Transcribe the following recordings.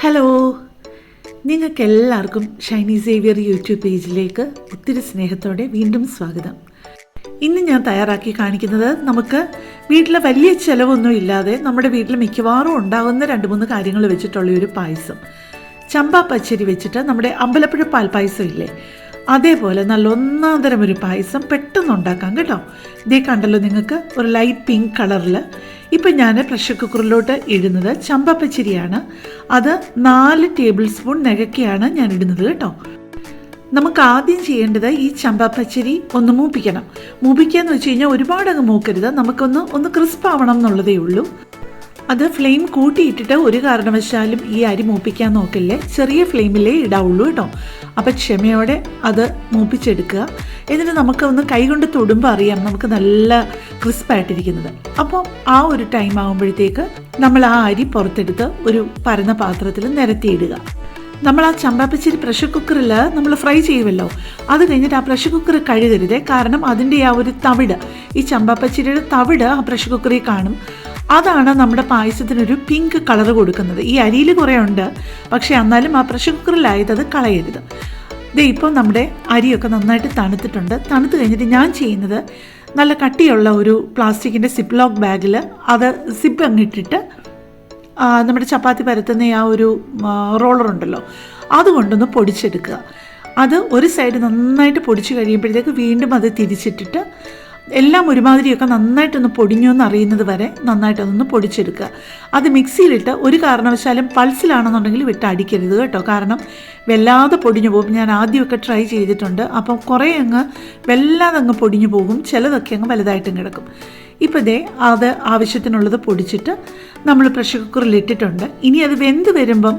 Hello, നിങ്ങൾക്കെല്ലാവർക്കും Shiny Xavier YouTube പേജിലേക്ക് ഒത്തിരി സ്നേഹത്തോടെ വീണ്ടും സ്വാഗതം. ഇന്ന് ഞാൻ തയ്യാറാക്കി കാണിക്കുന്നത് നമുക്ക് വീട്ടിൽ വലിയ ചിലവൊന്നും ഇല്ലാതെ നമ്മുടെ വീട്ടിൽ മിക്കവാറും ഉണ്ടാകുന്ന 2-3 കാര്യങ്ങൾ വെച്ചിട്ടുള്ള ഒരു പായസം. ചമ്പ പച്ചരി വെച്ചിട്ട് നമ്മുടെ അമ്പലപ്പുഴ പാൽപ്പായസം ഇല്ലേ, അതേപോലെ നല്ല ഒന്നാന്തരം ഒരു പായസം പെട്ടെന്ന് ഉണ്ടാക്കാം കേട്ടോ. ഇതേ കണ്ടല്ലോ നിങ്ങൾക്ക്, ഒരു ലൈറ്റ് പിങ്ക് കളറിൽ. ഇപ്പം ഞാൻ പ്രഷർ കുക്കറിലോട്ട് ഇടുന്നത് ചമ്പ പച്ചരിയാണ്. അത് 4 ടേബിൾ സ്പൂൺ നികക്കിയാണ് ഞാൻ ഇടുന്നത് കേട്ടോ. നമുക്ക് ആദ്യം ചെയ്യേണ്ടത് ഈ ചമ്പ പച്ചരി ഒന്ന് മൂപ്പിക്കണം. മൂപ്പിക്കുക എന്ന് വെച്ച് കഴിഞ്ഞാൽ ഒരുപാട് അങ്ങ് മൂക്കരുത്, നമുക്കൊന്ന് ക്രിസ്പ് ആവണം എന്നുള്ളതേ ഉള്ളൂ. അത് ഫ്ലെയിം കൂട്ടിയിട്ടിട്ട് ഒരു കാരണവശാലും ഈ അരി മൂപ്പിക്കാൻ നോക്കില്ലേ, ചെറിയ ഫ്ലെയിമിലേ ഇടാവുള്ളൂ കേട്ടോ. അപ്പം ക്ഷമയോടെ അത് മൂപ്പിച്ചെടുക്കുക. എന്നിട്ട് നമുക്കൊന്ന് കൈകൊണ്ട് തൊടുമ്പോൾ അറിയാം നമുക്ക് നല്ല ക്രിസ്പായിട്ടിരിക്കുന്നത്. അപ്പോൾ ആ ഒരു ടൈം ആകുമ്പോഴത്തേക്ക് നമ്മൾ ആ അരി പുറത്തെടുത്ത് ഒരു പരന്ന പാത്രത്തിൽ നിരത്തിയിടുക. നമ്മൾ ആ ചമ്പാപ്പച്ചരി പ്രഷർ കുക്കറിൽ നമ്മൾ ഫ്രൈ ചെയ്യുമല്ലോ, അത് കഴിഞ്ഞിട്ട് ആ പ്രഷർ കുക്കർ കഴുകരുത്. കാരണം അതിൻ്റെ ആ ഒരു തവിട്, ഈ ചമ്പാപ്പച്ചരിയുടെ തവിട് ആ പ്രഷർ കുക്കറിൽ കാണും. അതാണ് നമ്മുടെ പായസത്തിനൊരു പിങ്ക് കളർ കൊടുക്കുന്നത്. ഈ അരിയിൽ കുറേ ഉണ്ട്, പക്ഷേ എന്നാലും ആ പ്രഷർ കുക്കറിലായത് അത് കളയരുത്. ഇത് ഇപ്പോൾ നമ്മുടെ അരിയൊക്കെ നന്നായിട്ട് തണുത്തിട്ടുണ്ട്. തണുത്ത് കഴിഞ്ഞിട്ട് ഞാൻ ചെയ്യുന്നത് നല്ല കട്ടിയുള്ള ഒരു പ്ലാസ്റ്റിക്കിൻ്റെ സിപ്പ് ലോക്ക് ബാഗിൽ അത് സിപ്പ് അങ്ങിട്ടിട്ട് നമ്മുടെ ചപ്പാത്തി പരത്തുന്ന ആ ഒരു റോളറുണ്ടല്ലോ, അതുകൊണ്ടൊന്ന് പൊടിച്ചെടുക്കുക. അത് ഒരു സൈഡ് നന്നായിട്ട് പൊടിച്ച് കഴിയുമ്പോഴത്തേക്ക് വീണ്ടും അത് തിരിച്ചിട്ടിട്ട് എല്ലാം ഒരുമാതിരിയൊക്കെ നന്നായിട്ടൊന്ന് പൊടിഞ്ഞു എന്ന് അറിയുന്നത് വരെ നന്നായിട്ടൊന്ന് പൊടിച്ചെടുക്കുക. അത് മിക്സിയിലിട്ട് ഒരു കാരണവശാലും പൾസിലാണെന്നുണ്ടെങ്കിൽ വിട്ട് അടിക്കരുത് കേട്ടോ, കാരണം വല്ലാതെ പൊടിഞ്ഞു പോകും. ഞാൻ ആദ്യമൊക്കെ ട്രൈ ചെയ്തിട്ടുണ്ട്, അപ്പം കുറേ അങ്ങ് വല്ലാതെ അങ്ങ് പൊടിഞ്ഞു പോകും, ചിലതൊക്കെ അങ്ങ് വലുതായിട്ടും കിടക്കും. ഇപ്പോൾ ഇതേ അത് ആവശ്യത്തിനുള്ളത് പൊടിച്ചിട്ട് നമ്മൾ പ്രഷർ കുക്കറിൽ ഇട്ടിട്ടുണ്ട്. ഇനി അത് വെന്ത് വരുമ്പം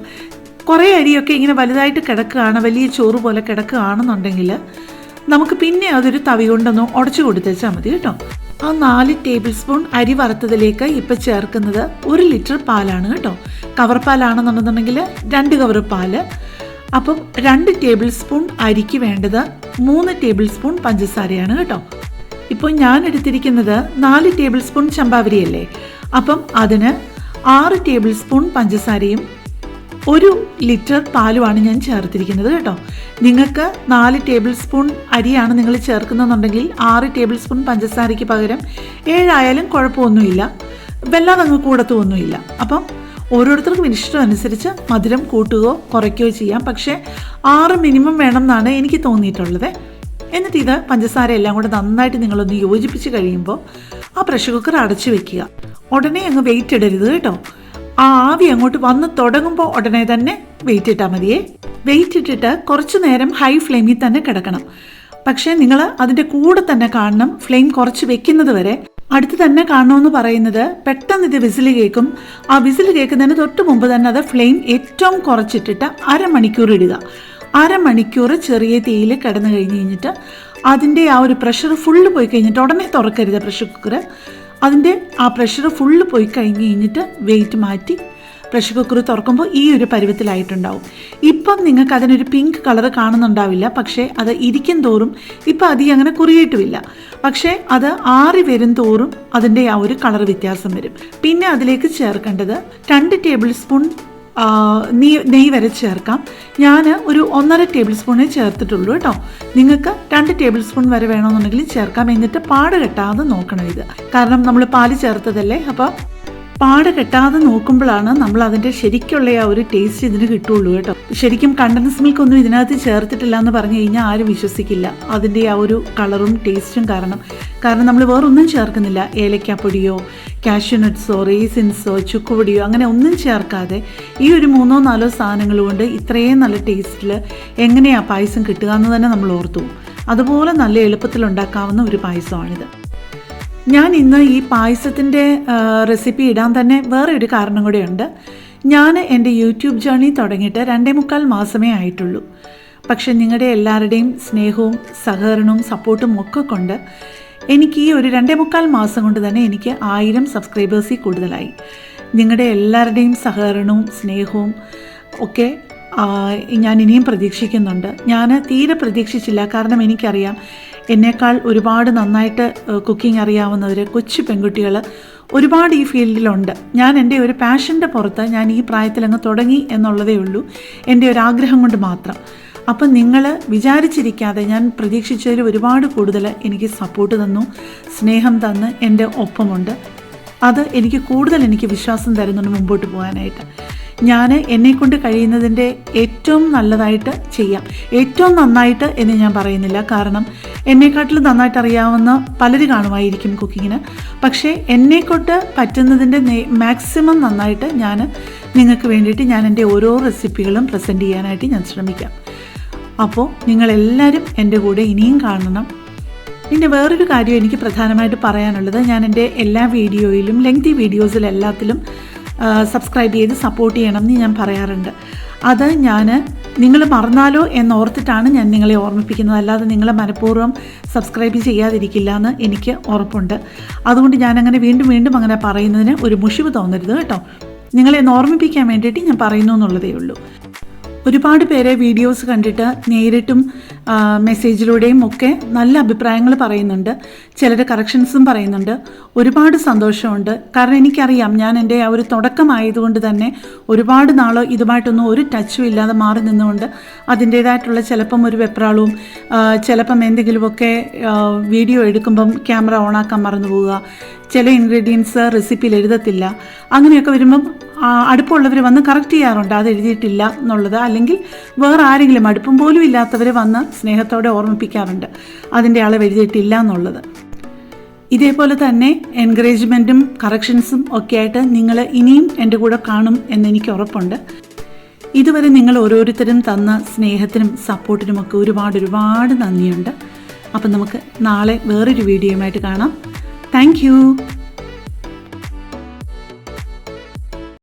കുറേ അരിയൊക്കെ ഇങ്ങനെ വലുതായിട്ട് കിടക്കുകയാണ്, വലിയ ചോറ് പോലെ കിടക്കുകയാണെന്നുണ്ടെങ്കിൽ നമുക്ക് പിന്നെ അതൊരു തവി കൊണ്ടൊന്ന് ഉടച്ചു കൊടുത്തേച്ചാൽ മതി കേട്ടോ. ആ 4 ടേബിൾ സ്പൂൺ അരി വറുത്തതിലേക്ക് ഇപ്പം ചേർക്കുന്നത് 1 ലിറ്റർ പാലാണ് കേട്ടോ. കവർ പാലാണെന്നുണ്ടെന്നുണ്ടെങ്കിൽ 2 കവർ പാല്. അപ്പം 2 ടേബിൾ സ്പൂൺ അരിക്ക് വേണ്ടത് 3 ടേബിൾ സ്പൂൺ പഞ്ചസാരയാണ് കേട്ടോ. ഇപ്പോൾ ഞാൻ എടുത്തിരിക്കുന്നത് 4 ടേബിൾ സ്പൂൺ ചമ്പാവരിയല്ലേ, അപ്പം അതിന് 6 ടേബിൾ സ്പൂൺ പഞ്ചസാരയും 1 ലിറ്റർ പാലുമാണ് ഞാൻ ചേർത്തിരിക്കുന്നത് കേട്ടോ. നിങ്ങൾക്ക് 4 ടേബിൾ സ്പൂൺ അരിയാണ് നിങ്ങൾ ചേർക്കുന്നതെന്നുണ്ടെങ്കിൽ 6 ടേബിൾ സ്പൂൺ പഞ്ചസാരയ്ക്ക് പകരം 7 ആയാലും കുഴപ്പമൊന്നുമില്ല, വല്ലാതെ അങ്ങ് കൂടത്തുമൊന്നുമില്ല. അപ്പം ഓരോരുത്തർക്കും ഇഷ്ടം അനുസരിച്ച് മധുരം കൂട്ടുകയോ കുറയ്ക്കുകയോ ചെയ്യാം, പക്ഷേ 6 മിനിമം വേണം എന്നാണ് എനിക്ക് തോന്നിയിട്ടുള്ളത്. എന്നിട്ട് ഇത് പഞ്ചസാര എല്ലാം കൂടെ നന്നായിട്ട് നിങ്ങളൊന്ന് യോജിപ്പിച്ച് കഴിയുമ്പോൾ ആ പ്രഷർ കുക്കർ അടച്ചു വെക്കുക. ഉടനെ അങ്ങ് വെയിറ്റ് ഇടരുത് കേട്ടോ. ആ ആവി അങ്ങോട്ട് വന്ന് തുടങ്ങുമ്പോൾ ഉടനെ തന്നെ വെയിറ്റ് ഇട്ടാൽ മതിയേ. വെയിറ്റ് ഇട്ടിട്ട് കുറച്ച് നേരം ഹൈ ഫ്ലെയിമിൽ തന്നെ കിടക്കണം. പക്ഷേ നിങ്ങൾ അതിൻ്റെ കൂടെ തന്നെ കാണണം, ഫ്ലെയിം കുറച്ച് വെക്കുന്നത് വരെ അടുത്ത് തന്നെ കാണണമെന്ന് പറയുന്നത് പെട്ടെന്ന് ഇത് വിസിൽ കേൾക്കും. ആ വിസിൽ കേൾക്കുന്നതിന് തൊട്ട് മുമ്പ് തന്നെ അത് ഫ്ലെയിം ഏറ്റവും കുറച്ചിട്ടിട്ട് 1/2 മണിക്കൂർ ഇടുക. 1/2 മണിക്കൂർ ചെറിയ തീയിൽ കിടന്നു കഴിഞ്ഞിട്ട് അതിൻ്റെ ആ ഒരു പ്രഷർ ഫുള്ള് പോയി കഴിഞ്ഞിട്ട് ഉടനെ തുറക്കരുത് പ്രഷർ കുക്കർ. അതിൻ്റെ ആ പ്രഷർ ഫുള്ള് പോയി കഴിഞ്ഞിട്ട് വെയിറ്റ് മാറ്റി പ്രഷർ കുക്കർ തുറക്കുമ്പോൾ ഈ ഒരു പരുവത്തിലായിട്ടുണ്ടാവും. ഇപ്പം നിങ്ങൾക്ക് അതിനൊരു പിങ്ക് കളർ കാണുന്നുണ്ടാവില്ല, പക്ഷേ അത് ഇരിക്കും തോറും ഇപ്പം അധികം അങ്ങനെ കുറിയിട്ടുമില്ല. പക്ഷേ അത് ആറി വരും തോറും അതിൻ്റെ ആ ഒരു കളർ വ്യത്യാസം വരും. പിന്നെ അതിലേക്ക് ചേർക്കേണ്ടത് 2 ടേബിൾ സ്പൂൺ നെയ്യ് വരെ ചേർക്കാം. ഞാൻ ഒരു 1.5 ടേബിൾ സ്പൂണേ ചേർത്തിട്ടുള്ളൂ കേട്ടോ. നിങ്ങൾക്ക് 2 ടേബിൾ സ്പൂൺ വരെ വേണമെന്നുണ്ടെങ്കിൽ ചേർക്കാം. എന്നിട്ട് പാട് കെട്ടാതെ നോക്കണം ഇത്, കാരണം നമ്മൾ പാല് ചേർത്തതല്ലേ. അപ്പോൾ പാട് കെട്ടാതെ നോക്കുമ്പോഴാണ് നമ്മൾ അതിൻ്റെ ശരിക്കുള്ള ആ ഒരു ടേസ്റ്റ് ഇതിന് കിട്ടുള്ളൂ കേട്ടോ. ശരിക്കും കണ്ടൻസ് മിൽക്ക് ഒന്നും ഇതിനകത്ത് ചേർത്തിട്ടില്ല എന്ന് പറഞ്ഞു കഴിഞ്ഞാൽ ആരും വിശ്വസിക്കില്ല, അതിൻ്റെ ആ ഒരു കളറും ടേസ്റ്റും കാരണം നമ്മൾ വേറൊന്നും ചേർക്കുന്നില്ല. ഏലക്കാപ്പൊടിയോ കാഷ്യൂ നട്ട്സോ റേസിൻസോ ചുക്കുപൊടിയോ അങ്ങനെ ഒന്നും ചേർക്കാതെ ഈ ഒരു 3-4 സാധനങ്ങൾ കൊണ്ട് ഇത്രയും നല്ല ടേസ്റ്റിൽ എങ്ങനെയാണ് പായസം കിട്ടുക എന്ന് തന്നെ നമ്മൾ ഓർത്തു. അതുപോലെ നല്ല എളുപ്പത്തിൽ ഉണ്ടാക്കാവുന്ന ഒരു പായസമാണിത്. ഞാൻ ഇന്ന് ഈ പായസത്തിൻ്റെ റെസിപ്പി ഇടാൻ തന്നെ വേറെ ഒരു കാരണം കൂടെയുണ്ട്. ഞാൻ എൻ്റെ യൂട്യൂബ് ജേർണി തുടങ്ങിയിട്ട് 2.25 മാസമേ ആയിട്ടുള്ളൂ. പക്ഷെ നിങ്ങളുടെ എല്ലാവരുടെയും സ്നേഹവും സഹകരണവും സപ്പോർട്ടും ഒക്കെ കൊണ്ട് എനിക്ക് ഈ ഒരു 2.25 മാസം കൊണ്ട് തന്നെ എനിക്ക് 1000 സബ്സ്ക്രൈബേഴ്സിൽ കൂടുതലായി. നിങ്ങളുടെ എല്ലാവരുടെയും സഹകരണവും സ്നേഹവും ഒക്കെ ഞാൻ ഇനിയും പ്രതീക്ഷിക്കുന്നുണ്ട്. ഞാൻ തീരെ പ്രതീക്ഷിച്ചില്ല, കാരണം എനിക്കറിയാം എന്നേക്കാൾ ഒരുപാട് നന്നായിട്ട് കുക്കിംഗ് അറിയാവുന്നവർ, കൊച്ചു പെൺകുട്ടികൾ ഒരുപാട് ഈ ഫീൽഡിലുണ്ട്. ഞാൻ എൻ്റെ ഒരു പാഷൻ്റെ പുറത്ത് ഞാൻ ഈ പ്രായത്തിലങ്ങ് തുടങ്ങി എന്നുള്ളതേ ഉള്ളൂ, എൻ്റെ ഒരു ആഗ്രഹം കൊണ്ട് മാത്രം. അപ്പം നിങ്ങൾ വിചാരിച്ചിരിക്കാതെ ഞാൻ പ്രതീക്ഷിച്ചതിൽ ഒരുപാട് കൂടുതൽ എനിക്ക് സപ്പോർട്ട് തന്നു, സ്നേഹം തന്ന് എൻ്റെ ഒപ്പമുണ്ട്. അത് എനിക്ക് വിശ്വാസം തരുന്നുണ്ട് മുമ്പോട്ട് പോകാനായിട്ട്. ഞാൻ എന്നെക്കൊണ്ട് കഴിയുന്നതിൻ്റെ ഏറ്റവും നല്ലതായിട്ട് ചെയ്യാം. ഏറ്റവും നന്നായിട്ട് എന്ന് ഞാൻ പറയുന്നില്ല, കാരണം എന്നെക്കാട്ടിലും നന്നായിട്ട് അറിയാവുന്ന പലര് കാണുമായിരിക്കും കുക്കിങ്ങിന്. പക്ഷേ എന്നെക്കൊണ്ട് പറ്റുന്നതിൻ്റെ മാക്സിമം നന്നായിട്ട് ഞാൻ നിങ്ങൾക്ക് വേണ്ടിയിട്ട് ഞാൻ എൻ്റെ ഓരോ റെസിപ്പികളും പ്രസൻറ്റ് ചെയ്യാനായിട്ട് ഞാൻ ശ്രമിക്കാം. അപ്പോൾ നിങ്ങളെല്ലാവരും എൻ്റെ കൂടെ ഇനിയും കാണണം. പിന്നെ വേറൊരു കാര്യം എനിക്ക് പ്രധാനമായിട്ട് പറയാനുള്ളത്, ഞാൻ എൻ്റെ എല്ലാ വീഡിയോയിലും ലെങ്തി വീഡിയോസിലെല്ലാത്തിലും സബ്സ്ക്രൈബ് ചെയ്ത് സപ്പോർട്ട് ചെയ്യണം എന്ന് ഞാൻ പറയാറുണ്ട്. അത് നിങ്ങൾ മറന്നാലോ എന്നോർത്തിട്ടാണ് ഞാൻ നിങ്ങളെ ഓർമ്മിപ്പിക്കുന്നത്, അല്ലാതെ നിങ്ങളെ മനഃപൂർവ്വം സബ്സ്ക്രൈബ് ചെയ്യാതിരിക്കില്ല എന്ന് എനിക്ക് ഉറപ്പുണ്ട്. അതുകൊണ്ട് ഞാനങ്ങനെ വീണ്ടും അങ്ങനെ പറയുന്നതിന് ഒരു മുഷിവ് തോന്നരുത് കേട്ടോ. നിങ്ങളെ ഓർമ്മിപ്പിക്കാൻ വേണ്ടിയിട്ട് ഞാൻ പറയുന്നു എന്നുള്ളതേ ഉള്ളൂ. ഒരുപാട് പേരെ വീഡിയോസ് കണ്ടിട്ട് നേരിട്ടും മെസ്സേജിലൂടെയും ഒക്കെ നല്ല അഭിപ്രായങ്ങൾ പറയുന്നുണ്ട്, ചിലർ കറക്ഷൻസും പറയുന്നുണ്ട്. ഒരുപാട് സന്തോഷമുണ്ട്. കാരണം എനിക്കറിയാം, ഞാൻ എൻ്റെ ആ ഒരു തുടക്കമായതുകൊണ്ട് തന്നെ ഒരുപാട് നാൾ ഇതുമായിട്ടൊന്നും ഒരു ടച്ചും ഇല്ലാതെ മാറി നിന്നുകൊണ്ട് അതിൻ്റേതായിട്ടുള്ള ചിലപ്പം ഒരു വെപ്രാളവും, ചിലപ്പം എന്തെങ്കിലുമൊക്കെ വീഡിയോ എടുക്കുമ്പം ക്യാമറ ഓണാക്കാൻ മറന്നു പോവുക, ചില ഇൻഗ്രീഡിയൻസ് റെസിപ്പിയിൽ എഴുതത്തില്ല, അങ്ങനെയൊക്കെ വരുമ്പം അടുപ്പമുള്ളവർ വന്ന് കറക്റ്റ് ചെയ്യാറുണ്ട് അത് എഴുതിയിട്ടില്ല എന്നുള്ളത്. അല്ലെങ്കിൽ വേറെ ആരെങ്കിലും അടുപ്പം പോലും ഇല്ലാത്തവർ വന്ന് സ്നേഹത്തോടെ ഓർമ്മിപ്പിക്കാറുണ്ട് അതിൻ്റെ അളവ് എഴുതിയിട്ടില്ല എന്നുള്ളത്. ഇതേപോലെ തന്നെ എൻകറേജ്മെൻറ്റും കറക്ഷൻസും ഒക്കെ ആയിട്ട് നിങ്ങൾ ഇനിയും എൻ്റെ കൂടെ കാണും എന്നെനിക്ക് ഉറപ്പുണ്ട്. ഇതുവരെ നിങ്ങൾ ഓരോരുത്തരും തന്ന സ്നേഹത്തിനും സപ്പോർട്ടിനുമൊക്കെ ഒരുപാട് നന്ദിയുണ്ട്. അപ്പം നമുക്ക് നാളെ വേറൊരു വീഡിയോയുമായിട്ട് കാണാം. Thank you.